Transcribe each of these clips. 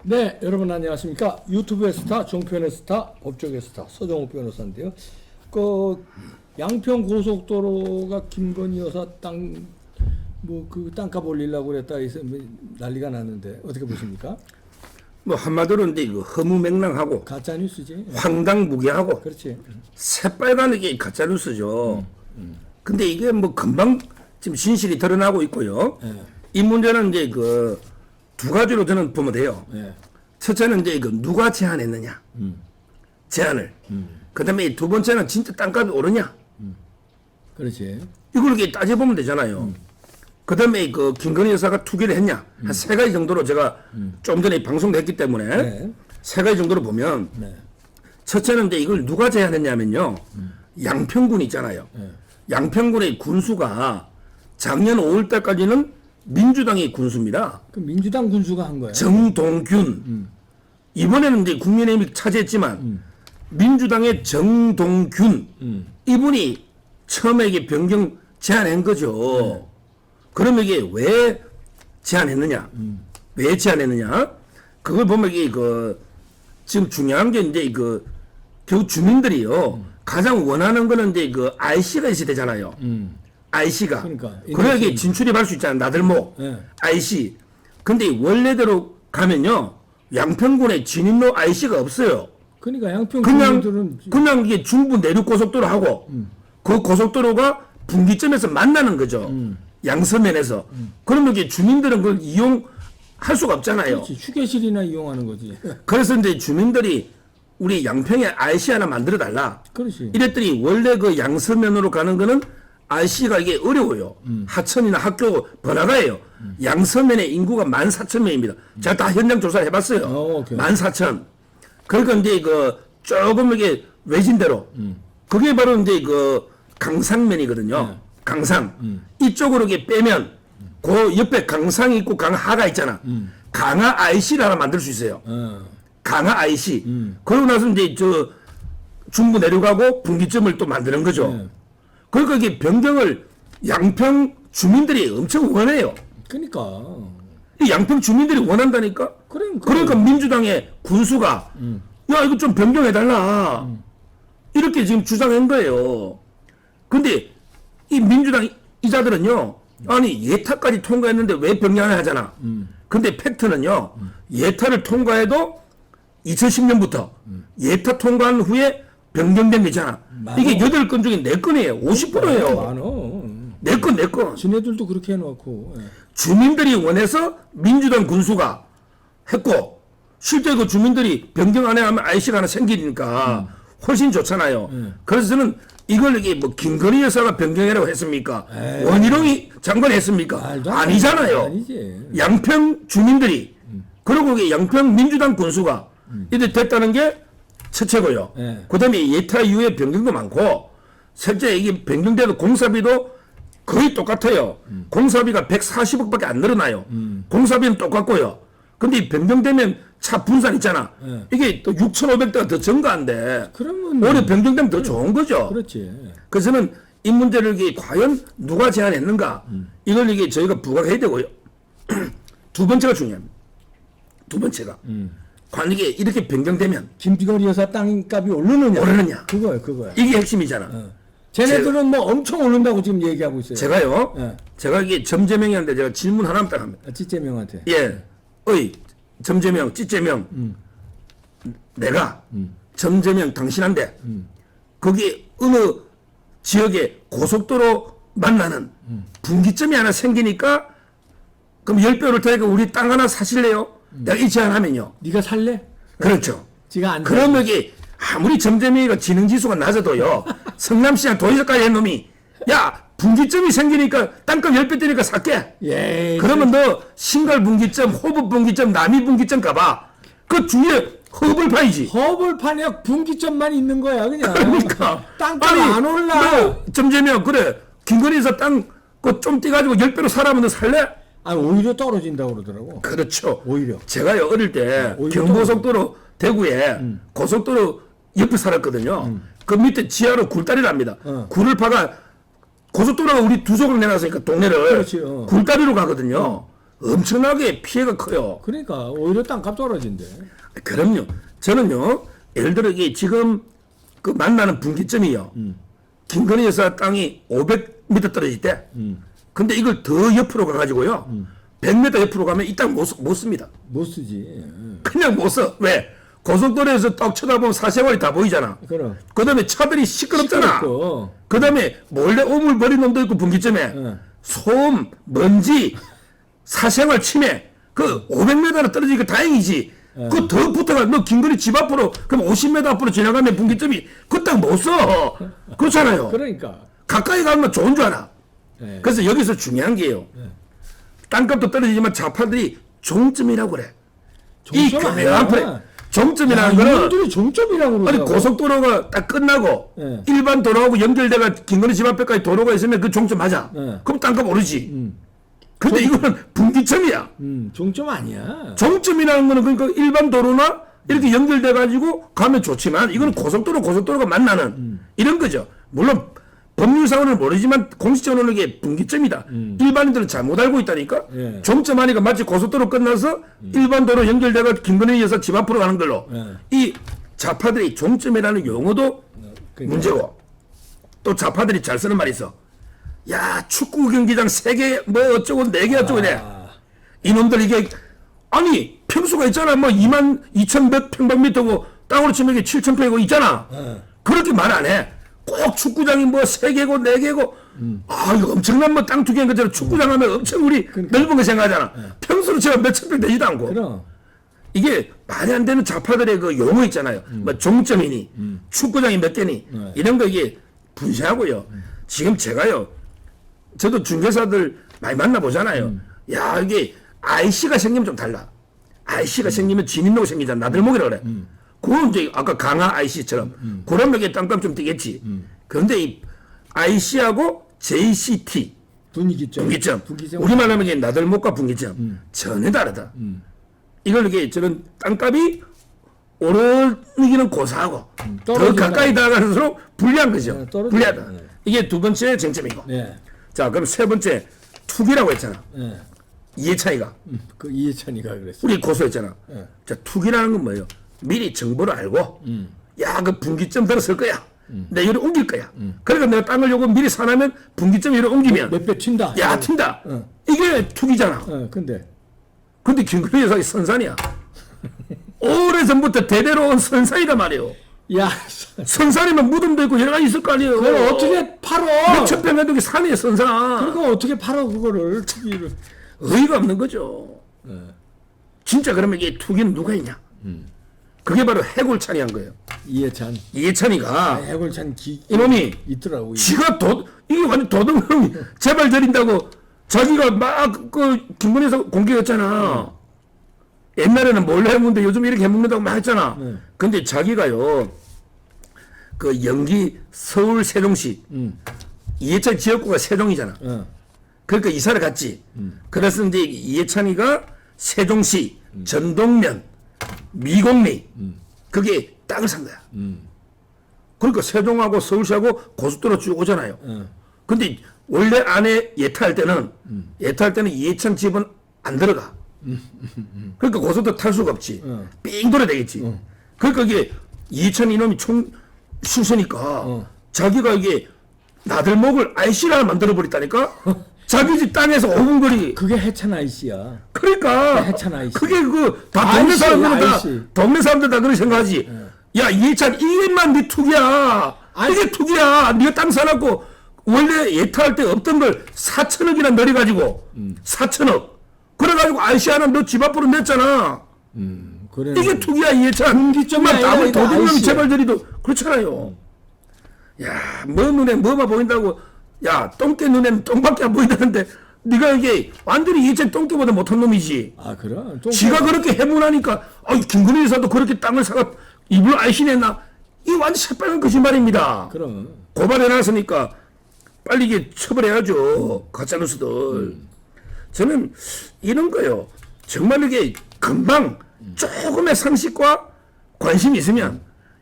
네, 여러분 안녕하십니까? 유튜브의 스타, 종편의 스타, 법조계 스타 서정욱 변호사인데요. 그 양평 고속도로가 김건희 여사 그 땅값 올리려고 그랬다 해서 난리가 났는데 어떻게 보십니까? 뭐 한마디로 이제 이거 허무맹랑하고 가짜 뉴스지. 황당무계하고 그렇지. 새빨간게 가짜 뉴스죠. 근데 이게 뭐 금방 지금 진실이 드러나고 있고요. 이 문제는 이제 그 두 가지로 저는 보면 돼요. 첫째는 이제 그 누가 제안했느냐, 제안을. 그다음에 두 번째는 진짜 땅값이 오르냐. 그렇지. 이걸 이렇게 따져보면 되잖아요. 그다음에 그 김건희 여사가 투기를 했냐, 한 세 가지 정도로 제가 좀 전에 방송도 했기 때문에 세 가지 정도로 보면 첫째는 이제 이걸 누가 제안했냐면요, 양평군 있잖아요. 양평군의 군수가 작년 5월달까지는 민주당의 군수입니다. 그 민주당 군수가 한 거야. 정동균. 이번에는 이제 국민의힘이 차지했지만 민주당의 정동균 이분이 처음에 이게 변경 제안한 거죠. 그러면 이게 왜 제안했느냐? 왜 제안했느냐? 그걸 보면 이게 그 지금 중요한 게 이제 그 결국 주민들이요 가장 원하는 거는 이제 그 IC가 있어야 되잖아요. IC가. 그러니까 그래야 이게 진출입할 수 있잖아요. 나들목. IC. 근데 원래대로 가면요 양평군에 진입로 IC가 없어요. 그러니까 양평 주민들은 그냥 이게 중부 내륙 고속도로 하고 그 고속도로가 분기점에서 만나는 거죠. 양서면에서. 그러면 이게 주민들은 그걸 이용할 수가 없잖아요. 그렇지. 휴게실이나 이용하는 거지. 그래서 이제 주민들이 우리 양평에 IC 하나 만들어 달라. 그렇지. 이랬더니 원래 그 양서면으로 가는 거는 IC가 이게 어려워요. 하천이나 학교 번화가예요. 양서면의 인구가 14,000명입니다. 제가 다 현장 조사를 해봤어요. 14,000. 그러니까 이제 그 조금 이게 외진대로. 그게 바로 이제 그 강상면이거든요. 강상. 이쪽으로 이렇게 빼면 그 옆에 강상이 있고 강하가 있잖아. 강하 IC를 하나 만들 수 있어요. 강하 IC. 그러고 나서 이제 저 중부 내려가고 분기점을 또 만드는 거죠. 그러니까 이게 변경을 양평 주민들이 엄청 원해요. 그러니까. 이 양평 주민들이 원한다니까? 그러니까 민주당의 군수가 야 이거 좀 변경해달라 이렇게 지금 주장한 거예요. 근데 이 민주당 이자들은요 아니 예타까지 통과했는데 왜 변경 안 하잖아. 근데 팩트는요 예타를 통과해도 2010년부터 예타 통과한 후에 변경된 게 있잖아. 이게 8건 중에 4건이에요. 50%예요. 많어. 4건. 지네들도 그렇게 해놓고. 주민들이 원해서 민주당 군수가 했고 실제 그 주민들이 변경 안 하면 IC가 하나 생기니까 훨씬 좋잖아요. 그래서 저는 이걸 이게 뭐 김건희 여사가 변경해라고 했습니까? 원희룡이 장관 했습니까? 아니잖아요. 아니지. 양평 주민들이 그리고 이게 양평 민주당 군수가 이래 됐다는 게 첫째고요. 그 다음에 예타 이후에 변경도 많고 실제 이게 변경돼도 공사비도 거의 똑같아요. 공사비가 140억밖에 안 늘어나요. 공사비는 똑같고요. 근데 이 변경되면 차 분산 있잖아. 이게 또 6,500대가 더 증가한데 그러면 올해 변경되면 더 좋은 거죠. 그렇지. 그래서 저는 이 문제를 이게 과연 누가 제안했는가 이걸 이게 저희가 부각해야 되고요. 두 번째가 중요합니다. 두 번째가 과연 이게 이렇게 변경되면 김건희 여사 땅값이 오르느냐? 그거야. 이게 핵심이잖아. 쟤네들은 뭐 엄청 오른다고 지금 얘기하고 있어요. 제가요. 제가 이게 점재명이한테 제가 질문 하나만 딱 합니다. 찌재명한테. 예. 어이 점재명, 찌재명. 내가 점재명 당신한테 거기 어느 지역에 고속도로 만나는 분기점이 하나 생기니까 그럼 10배를 더니까 우리 땅 하나 사실래요? 내가 이 제안하면요. 네가 살래? 그렇죠. 지가 안 그러면 이게 아무리 점점이가 지능지수가 낮아도요. 성남시장 도지사까지 한 놈이 야 분기점이 생기니까 땅값 10배 뜨니까 살게. 예. 그러면 너 신갈 분기점, 호흡 분기점, 남이 분기점 가봐. 그 중에 허블 파이지. 허벌판에 분기점만 있는 거야 그냥. 그러니까 땅값 안 올라. 너 점점이야 그래. 김건희에서 땅 그 좀 떼가지고 10배로 사라면 너 살래? 아 오히려 떨어진다고 그러더라고. 그렇죠. 오히려. 제가요 어릴 때 오히려 경부고속도로 대구에 고속도로 옆에 살았거든요. 그 밑에 지하로 굴다리를 합니다. 굴을 파가 고속도로가 우리 두 속을 내놨으니까 동네를 그렇지, 굴다리로 가거든요. 엄청나게 피해가 커요. 그러니까 오히려 땅값 떨어진대. 그럼요. 저는요, 예를 들어 이게 지금 그 만나는 분기점이요. 김건희 여사 땅이 500m 떨어질 때. 근데 이걸 더 옆으로 가가지고요. 100m 옆으로 가면 이 땅 못 씁니다. 못 쓰지. 그냥 못 써. 왜? 고속도로에서 딱 쳐다보면 사생활이 다 보이잖아. 그럼. 그 다음에 차들이 시끄럽잖아. 시끄럽고. 그 다음에 몰래 오물 버린 놈도 있고 분기점에 소음, 먼지, 사생활 침해. 그 500m나 떨어지니까 다행이지. 그 더 붙어가 너 김건희 집 앞으로 그럼 50m 앞으로 지나가면 분기점이 그 땅 못 써. 그렇잖아요. 그러니까. 가까이 가면 좋은 줄 알아. 네. 그래서 여기서 중요한 게요. 땅값도 떨어지지만 좌파들이 종점이라고 그래. 종점 아니야. 종점이라는 거는 이분들이 종점이라고 아니 그러더라고. 고속도로가 딱 끝나고 네. 일반 도로하고 연결돼가 김건희 집 앞에까지 도로가 있으면 그 종점 맞아. 네. 그럼 땅값 오르지. 근데 이거는 분기점이야. 종점 아니야. 종점이라는 거는 그러니까 일반 도로나 이렇게 연결돼 가지고 가면 좋지만 이거는 고속도로가 만나는 이런 거죠. 물론 법률상으로는 모르지만 공식적으로는 이게 분기점이다. 일반인들은 잘못 알고 있다니까. 예. 종점 하니까 마치 고속도로 끝나서 일반 도로 연결돼가 김건희 여사 집 앞으로 가는 걸로 이 좌파들이 종점이라는 용어도 그러니까. 문제고 또 좌파들이 잘 쓰는 말이 있어. 야 축구 경기장 3개 뭐 어쩌고 4개 어쩌고 이래. 이놈들 이게 아니 평수가 있잖아. 뭐 22,100 평방미터고 땅으로 치면 이게 7,000평이고 있잖아. 그렇게 말 안 해. 꼭 축구장이 뭐 3개고 4개고 아 이거 엄청난 뭐 땅 2개인 것처럼 축구장 하면 엄청 우리 넓은 거 생각하잖아. 평수로 치면 몇천 평 되지도 않고. 그럼. 이게 말이 안 되는 좌파들의 그 용어 있잖아요. 뭐 종점이니 축구장이 몇 개니 이런 거 이게 분쇄하고요. 지금 제가요. 저도 중개사들 많이 만나보잖아요. 야 이게 IC가 생기면 좀 달라. IC가 생기면 진입로가 생기잖아. 나들목이라 그래. 그건 이제 아까 강화 IC처럼 그런 게 땅값 좀 뛰겠지. 그런데 이 IC하고 JCT 분기점. 우리말 하면 이게 나들목과 분기점 전혀 다르다. 이걸 이게 저는 땅값이 오르기는 고사하고 더 가까이 다가갈수록 불리한 거죠. 불리하다. 이게 두 번째 쟁점이고. 네. 자 그럼 세 번째 투기라고 했잖아. 네. 이해찬이가. 그 이해찬이가 그랬어. 우리 고소했잖아. 자 투기라는 건 뭐예요? 미리 정보를 알고 야 그 분기점 들어설 거야. 내가 이리 옮길 거야. 그러니까 내가 땅을 요거 미리 사놓으면 분기점 이리 옮기면 몇 배 튄다. 야 튄다. 이게 투기잖아. 근데 김건희 여사가 선산이야. 오래전부터 대대로 온 선산이란 말이에요. 야 선산이면 무덤도 있고 여러 가지 있을 거 아니에요. 그걸 어떻게 팔어? 몇천 평 해도 산이에요 선산. 그러니까 어떻게 팔어 그거를 투기를? 의의가 없는 거죠. 진짜 그러면 이게 투기는 누가 했냐? 그게 바로 해골찬이 한 거예요. 이해찬. 이해찬이가 해골찬 이놈이 있더라고. 지가 이게 완전 도둑놈이 제발 저린다고 자기가 막 그 김건희 여사 공격했잖아. 옛날에는 몰래 해먹는데 요즘 이렇게 해먹는다고 막 했잖아. 근데 자기가요 그 영기 서울 세종시 이해찬 지역구가 세종이잖아. 그러니까 이사를 갔지. 그래서 이제 이해찬이가 세종시 전동면 미곡리 그게 땅을 산 거야. 그러니까 세종하고 서울시하고 고속도로 쭉 오잖아요. 근데 원래 안에 예타할 때는 이해찬 집은 안 들어가. 그러니까 고속도로 탈 수가 없지. 삥 돌아야 되겠지. 그러니까 이게 이해찬 이놈이 총 수서니까 자기가 이게 나들목을 IC를 하나 만들어 버렸다니까. 자기 집 땅에서 5분 거리. 그게 해찬 아이씨야. 그러니까 해찬 아이씨. 그게 다 동네 사람들 다 그렇게 생각하지. 야 이해찬 이것만 네 투기야. 이게 투기야. 네가 땅 사놨고 원래 예타할 때 없던 걸 4천억이나 늘어가지고 4천억. 그래가지고 IC 하나 너 집 앞으로 냈잖아. 이게 투기야 이해찬. 정말 답을 도둑놈이 제발 저리도 그렇잖아요. 야 뭐 눈에 뭐만 보인다고. 야 똥개 눈에는 똥밖에 안 보인다는데 네가 이게 완전히 이해찬 똥개보다 못한 놈이지. 아 그럼. 지가 그렇게 해문하니까 김건희 여사도 그렇게 땅을 사가 입을 알신했나? 이 완전 새빨간 거짓말입니다. 그럼. 고발해놨으니까 빨리 이게 처벌해야죠. 가짜뉴스들. 저는 이런 거요. 정말 이게 금방 조금의 상식과 관심이 있으면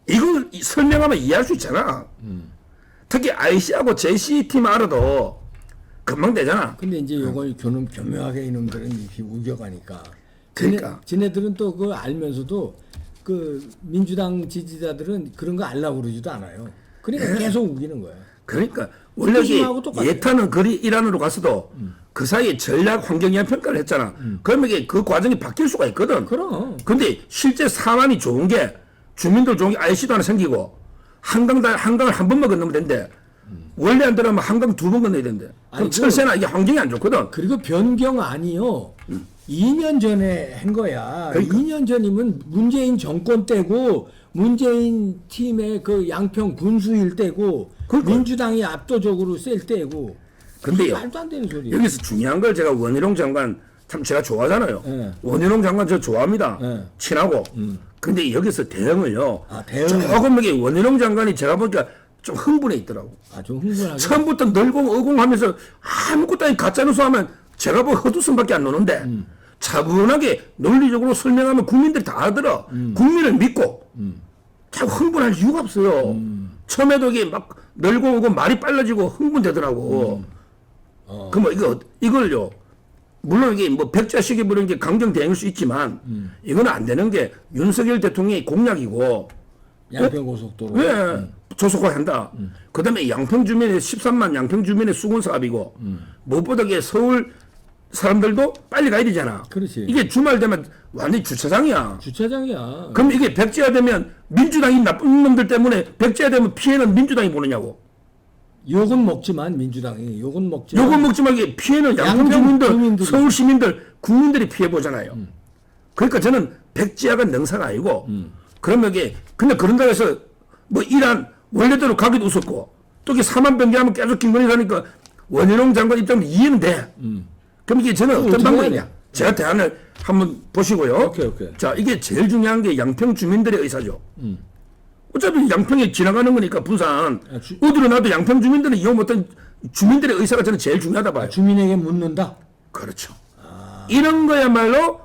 이걸 설명하면 이해할 수 있잖아. 특히 IC하고 JCT만 알아도 금방 되잖아. 근데 이제 요걸 교묘하게 이놈들은 이렇게 우겨가니까. 그러니까. 지네들은 또 그거 알면서도 그 민주당 지지자들은 그런 거 알라고 그러지도 않아요. 그러니까 계속 우기는 거야. 그러니까 원래 예타는 거리 이란으로 갔어도 그 사이에 전략 환경이한 평가를 했잖아. 그러면 이게 그 과정이 바뀔 수가 있거든. 그럼. 근데 실제 상황이 좋은 게 주민들 좋은 게 IC도 하나 생기고 한강을 한 번만 건너면 된대. 원래 안 들어가면 한강 2번 건너야 된대. 그럼 철새나 이게 환경이 안 좋거든. 그리고 변경 아니요. 2년 전에 한 거야. 그러니까. 2년 전이면 문재인 정권 때고 문재인 팀의 그 양평 군수일 때고 그러니까. 민주당이 압도적으로 셀 때고. 근데요. 말도 안 되는 소리야. 여기서 중요한 걸 제가 원희룡 장관 참 제가 좋아하잖아요. 네. 원희룡 장관 저 좋아합니다. 네. 친하고. 근데 여기서 대응을요. 대응. 조금 이게 원희룡 장관이 제가 보니까 좀 흥분해 있더라고. 좀 흥분하게. 처음부터 널공 어공하면서 아무것도 아닌 가짜뉴스 하면 제가 뭐 헛웃음밖에 안 노는데 차분하게 논리적으로 설명하면 국민들이 다 알아들어. 국민을 믿고 참 흥분할 이유가 없어요. 처음에도 이게 막 널고 오고 말이 빨라지고 흥분되더라고. 그럼 이걸요. 물론 이게 뭐 백자식이 부르는 게 강경 대응일 수 있지만 이거는 안 되는 게 윤석열 대통령의 공약이고 양평고속도로. 왜 조속화 한다. 그 다음에 양평 주민의 13만 양평 주민의 수군 사업이고 무엇보다 이게 서울 사람들도 빨리 가야 되잖아. 그렇지. 이게 주말 되면 완전히 주차장이야. 주차장이야. 그럼 이게 백제화 되면 민주당이 나쁜 놈들 때문에 백제화 되면 피해는 민주당이 보느냐고. 욕은 먹지만 민주당이 욕은 먹지만. 요건 먹지만 이게 피해는 양평 주민들, 서울 시민들, 국민들이 피해 보잖아요. 그러니까 저는 백제화가 능사가 아니고 그러면 이게 근데 그런다고 해서 뭐 이란 원래대로 가기도 웃었고 또 이게 4만 병기하면 계속 김건희 가니까 원희룡 장관 입장은 이해는 돼. 그럼 이게 저는 어떤 방법이냐? 제가 대안을 한번 보시고요. 오케이. 자, 이게 제일 중요한 게 양평 주민들의 의사죠. 어차피 양평에 지나가는 거니까 부산 어디로 나도 양평 주민들은 이용 못한 주민들의 의사가 저는 제일 중요하다 봐요. 주민에게 묻는다. 그렇죠. 이런 거야말로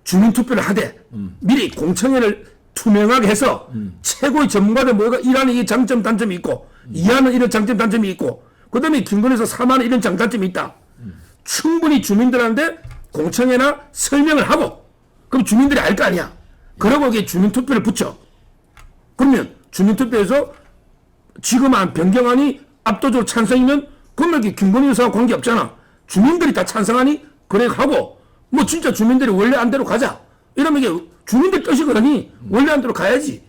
주민투표를 하되 미리 공청회를 투명하게 해서 최고의 전문가들 모여가 이란에 이 장점 단점이 있고 이하는 이런 장점 단점이 있고 그 다음에 김건희에서 4만원 이런 장단점이 있다. 충분히 주민들한테 공청회나 설명을 하고 그럼 주민들이 알 거 아니야. 그러고 이게 주민투표를 붙여. 그러면 주민투표에서 지금 변경안이 압도적으로 찬성이면 그러면 이게 김건희 여사와 관계없잖아. 주민들이 다 찬성하니 그래 하고 뭐 진짜 주민들이 원래 안대로 가자. 이러면 이게 주민들 뜻이거든요. 원래 안대로 가야지.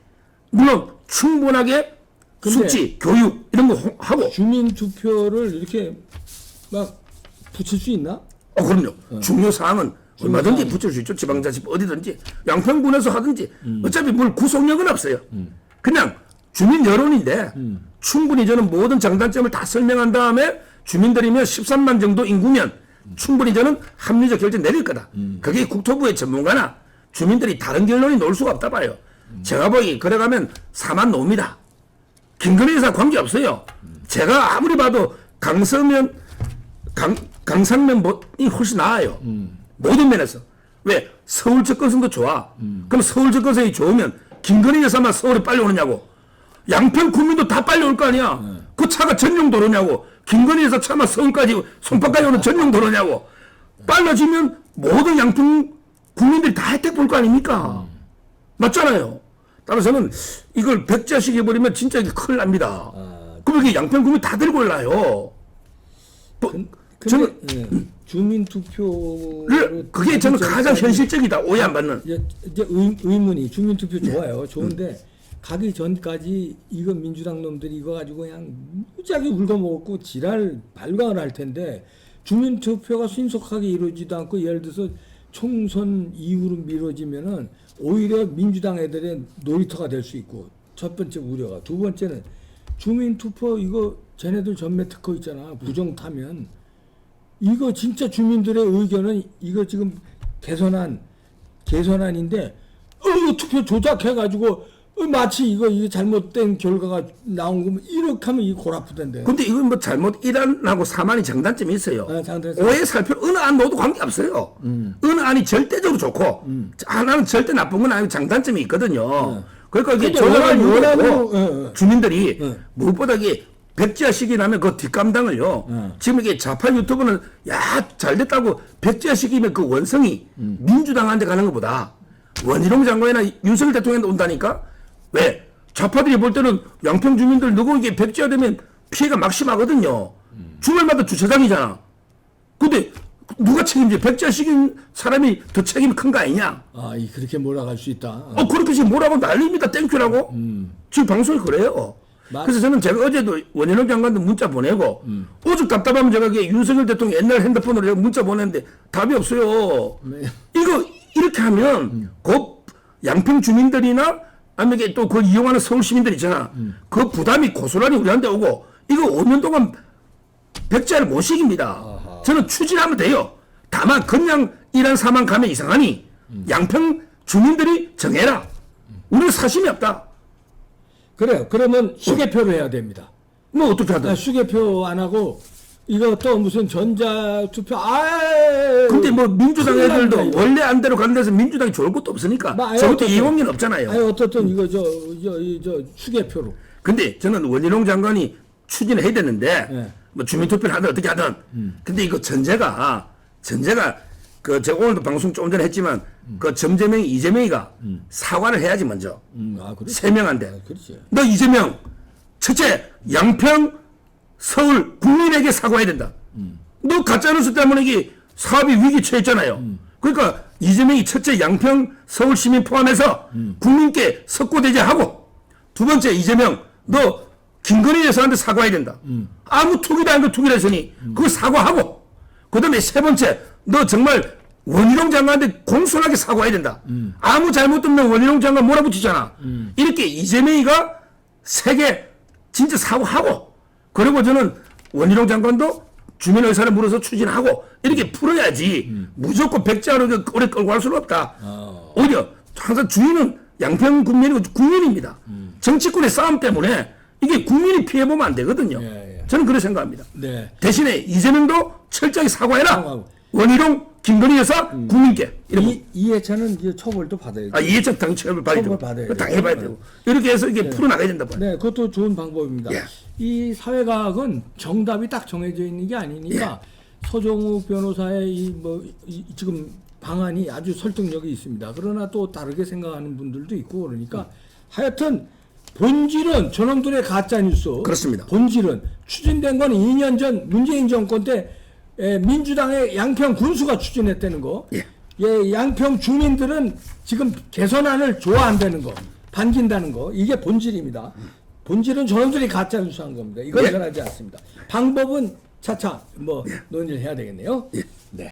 물론 충분하게 숙지, 교육 이런 거 하고. 주민투표를 이렇게 막 붙일 수 있나? 그럼요. 중요 사항은 얼마든지 붙일 수 있죠. 지방자치법 어디든지 양평군에서 하든지 어차피 뭘 구속력은 없어요. 그냥 주민 여론인데 충분히 저는 모든 장단점을 다 설명한 다음에 주민들이면 13만 정도 인구면 충분히 저는 합리적 결정 내릴 거다. 그게 국토부의 전문가나 주민들이 다른 결론이 나올 수가 없다 봐요. 제가 보기 그래가면 4만 나옵니다. 김건희 여사 관계없어요. 제가 아무리 봐도 강상면이 훨씬 나아요. 모든 면에서. 왜? 서울 접근성도 좋아. 그럼 서울 접근성이 좋으면 김건희 여사만 서울에 빨리 오느냐고. 양평 국민도 다 빨리 올 거 아니야. 그 차가 전용 도로냐고. 김건희 여사 차만 서울까지 손바까지 오는 전용 도로냐고. 빨라지면 모든 양평 국민들이 다 혜택 볼 거 아닙니까? 맞잖아요. 따라서는 이걸 백자식 해버리면 진짜 이게 큰일 납니다. 그럼 이게 양평 국민 다 들고 올라요. 저는 주민투표를 그게 저는 가장 현실적이다. 오해 안 받는. 이제 의문이 주민투표 좋아요. 좋은데 가기 전까지 이거 민주당 놈들이 이거 가지고 그냥 무지하게 울거먹었고 지랄 발광을 할 텐데 주민투표가 신속하게 이루어지지도 않고 예를 들어서 총선 이후로 미뤄지면은 오히려 민주당 애들의 놀이터가 될 수 있고 첫 번째 우려가. 두 번째는 주민투표 이거 쟤네들 전매 특허 있잖아. 부정 타면 이거 진짜 주민들의 의견은 이거 지금 개선안인데 이거 투표 조작해가지고 마치 이거 잘못된 결과가 나온 거면 이렇게 하면 이 골 아프던데. 근데 이건 뭐 잘못 이란하고 사만이 장단점이 있어요. 오해 살펴 어느 안 넣어도 관계없어요. 어느 안이 절대적으로 좋고 하나는 절대 나쁜 건 아니고 장단점이 있거든요. 그러니까 이게 조작을 원하고 주민들이 무엇보다 이게 백지화 시키라면 그 뒷감당을요. 지금 이게 좌파 유튜버는 야 잘됐다고 백지화 시키면 그 원성이 민주당한테 가는 것보다 원희룡 장관이나 윤석열 대통령한테 온다니까. 왜? 좌파들이 볼 때는 양평 주민들 누구 이게 백지화되면 피해가 막심하거든요. 주말마다 주차장이잖아. 근데 누가 책임져? 백지화 시킨 사람이 더 책임이 큰 거 아니냐? 아, 그렇게 몰아갈 수 있다. 그렇게 지금 뭐라고 난리입니다. 땡큐라고. 지금 방송이 그래요. 그래서 저는 제가 어제도 원희룡 장관도 문자 보내고 오죽 답답하면 제가 윤석열 대통령 옛날 핸드폰으로 제가 문자 보냈는데 답이 없어요. 네. 이거 이렇게 하면 그 양평 주민들이나 아니면 또 그 이용하는 서울 시민들 있잖아. 그 부담이 고스란히 우리한테 오고 이거 5년 동안 백지화를 못 시킵니다. 저는 추진하면 돼요. 다만 그냥 이란 사망 가면 이상하니 양평 주민들이 정해라. 우리는 사심이 없다. 그래요. 그러면 수개표로 해야 됩니다. 뭐 어떻게 하든. 수개표 안 하고 이거 또 무슨 전자투표 근데 뭐 민주당 큰일 납니다, 애들도 이거. 원래 안대로 가는 데서 민주당이 좋을 것도 없으니까 저것도 이용료는 없잖아요. 아니 어떻든 이거 저 수개표로. 근데 저는 원희룡 장관이 추진을 해야 되는데 네. 뭐 주민투표를 하든 어떻게 하든 근데 이거 전제가 그 제가 오늘도 방송 조금 전에 했지만 그 점재명이 이재명이가 사과를 해야지 먼저 그렇지. 세 명한테 그렇지. 너 이재명 첫째 양평 서울 국민에게 사과해야 된다. 너 가짜뉴스 때문에 이게 사업이 위기 처했잖아요. 그러니까 이재명이 첫째 양평 서울 시민 포함해서 국민께 석고대죄하고 두 번째 이재명 너 김건희 여사한테 사과해야 된다. 아무 투기도 아닌 거 투기를 했으니 그거 사과하고 그다음에 세 번째 너 정말 원희룡 장관한테 공손하게 사과해야 된다. 아무 잘못 없는 원희룡 장관 몰아붙이잖아. 이렇게 이재명이가 세게 진짜 사과하고 그리고 저는 원희룡 장관도 주민 의사를 물어서 추진하고 이렇게 풀어야지 무조건 백자로 오래 끌고 갈 수는 없다. 오히려 항상 주인은 양평 국민이고 국민입니다. 정치권의 싸움 때문에 이게 국민이 피해보면 안 되거든요. 예. 저는 그렇게 생각합니다. 네. 대신에 이재명도 철저히 사과해라. 사과하고. 원희룡, 김건희 여사, 국민께. 이해찬은 이제 처벌도 받아야 돼. 이해찬 당처벌 처벌 받아야 받아야 되고. 돼요. 당해봐야 되고. 이렇게 해서 이게 풀어나가야 된다. 네, 그것도 좋은 방법입니다. 예. 이 사회과학은 정답이 딱 정해져 있는 게 아니니까 서정우 변호사의 지금 방안이 아주 설득력이 있습니다. 그러나 또 다르게 생각하는 분들도 있고 그러니까 하여튼 본질은 저놈들의 가짜 뉴스. 그렇습니다. 본질은 추진된 건 2년 전 문재인 정권 때 민주당의 양평 군수가 추진했다는 거. 예. 양평 주민들은 지금 개선안을 좋아한다는 거, 반긴다는 거. 이게 본질입니다. 본질은 저놈들이 가짜 뉴스한 겁니다. 이건 예. 변하지 않습니다. 방법은 차차 논의를 해야 되겠네요. 예.